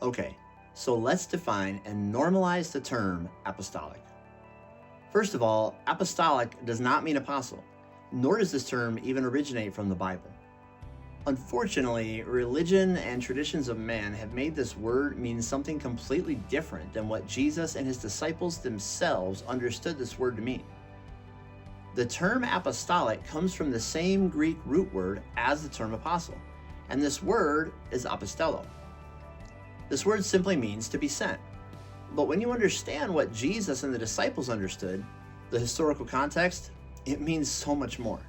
Okay, so let's define and normalize the term apostolic. First of all, apostolic does not mean apostle, nor does this term even originate from the Bible. Unfortunately, religion and traditions of man have made this word mean something completely different than what Jesus and his disciples themselves understood this word to mean. The term apostolic comes from the same Greek root word as the term apostle, and this word is apostello. This word simply means to be sent. But when you understand what Jesus and the disciples understood, the historical context, it means so much more.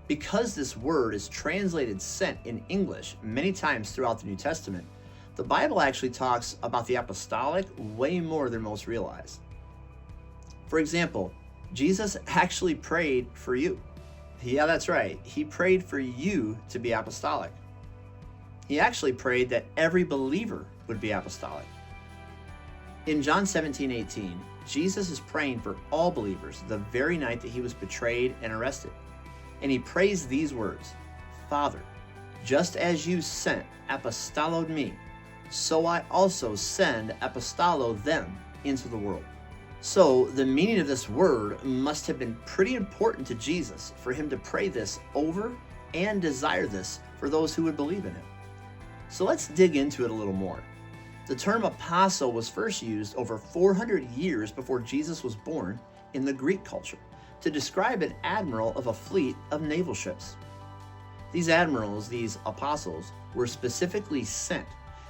Because this word is translated sent in English many times throughout the New Testament, the Bible actually talks about the apostolic way more than most realize. For example, Jesus actually prayed for you. Yeah, that's right. He prayed for you to be apostolic. He actually prayed that every believer would be apostolic. In John 17:18, Jesus is praying for all believers the very night that he was betrayed and arrested. And he prays these words, "Father, just as you sent apostoloed me, so I also send apostolo them into the world." So the meaning of this word must have been pretty important to Jesus for him to pray this over and desire this for those who would believe in him. So let's dig into it a little more. The term apostle was first used over 400 years before Jesus was born in the Greek culture to describe an admiral of a fleet of naval ships. These admirals, these apostles, were specifically sent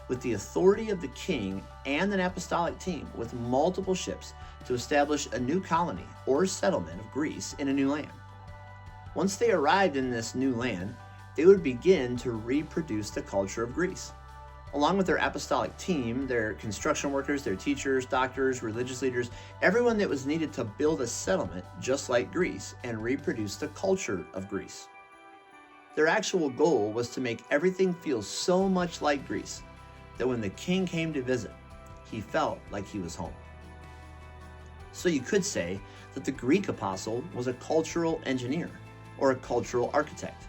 with the authority of the king and an apostolic team with multiple ships to establish a new colony or settlement of Greece in a new land. Once they arrived in this new land, they would begin to reproduce the culture of Greece. Along with their apostolic team, their construction workers, their teachers, doctors, religious leaders, everyone that was needed to build a settlement just like Greece and reproduce the culture of Greece. Their actual goal was to make everything feel so much like Greece that when the king came to visit, he felt like he was home. So you could say that the Greek apostle was a cultural engineer or a cultural architect.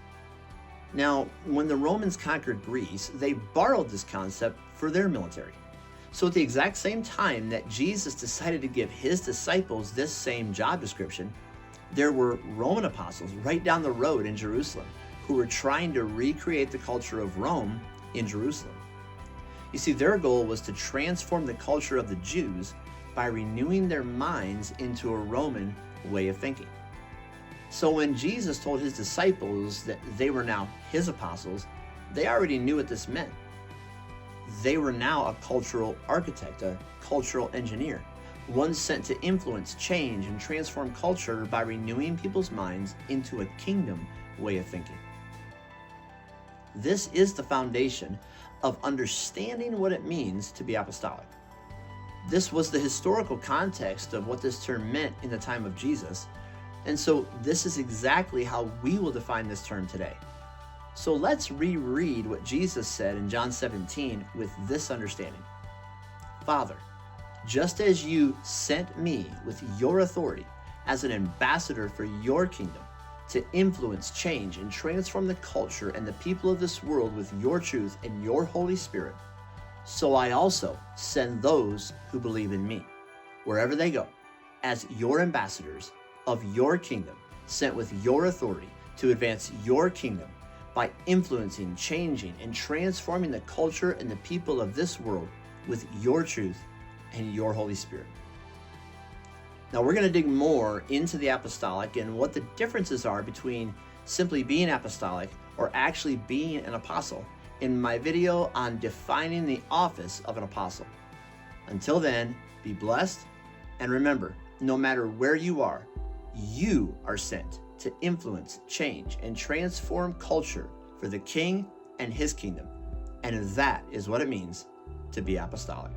Now, when the Romans conquered Greece, they borrowed this concept for their military. So at the exact same time that Jesus decided to give his disciples this same job description, there were Roman apostles right down the road in Jerusalem who were trying to recreate the culture of Rome in Jerusalem. You see, their goal was to transform the culture of the Jews by renewing their minds into a Roman way of thinking. So when Jesus told his disciples that they were now his apostles, they already knew what this meant. They were now a cultural architect, a cultural engineer, one sent to influence, change, and transform culture by renewing people's minds into a kingdom way of thinking. This is the foundation of understanding what it means to be apostolic. This was the historical context of what this term meant in the time of Jesus. And so this is exactly how we will define this term today. So let's reread what Jesus said in John 17 with this understanding. "Father, just as you sent me with your authority as an ambassador for your kingdom to influence, change, and transform the culture and the people of this world with your truth and your Holy Spirit, so I also send those who believe in me, wherever they go, as your ambassadors of your kingdom, sent with your authority to advance your kingdom by influencing, changing, and transforming the culture and the people of this world with your truth and your Holy Spirit." Now we're going to dig more into the apostolic and what the differences are between simply being apostolic or actually being an apostle in my video on defining the office of an apostle. Until then, be blessed, and remember, no matter where you are sent to influence, change, and transform culture for the King and his kingdom. And that is what it means to be apostolic.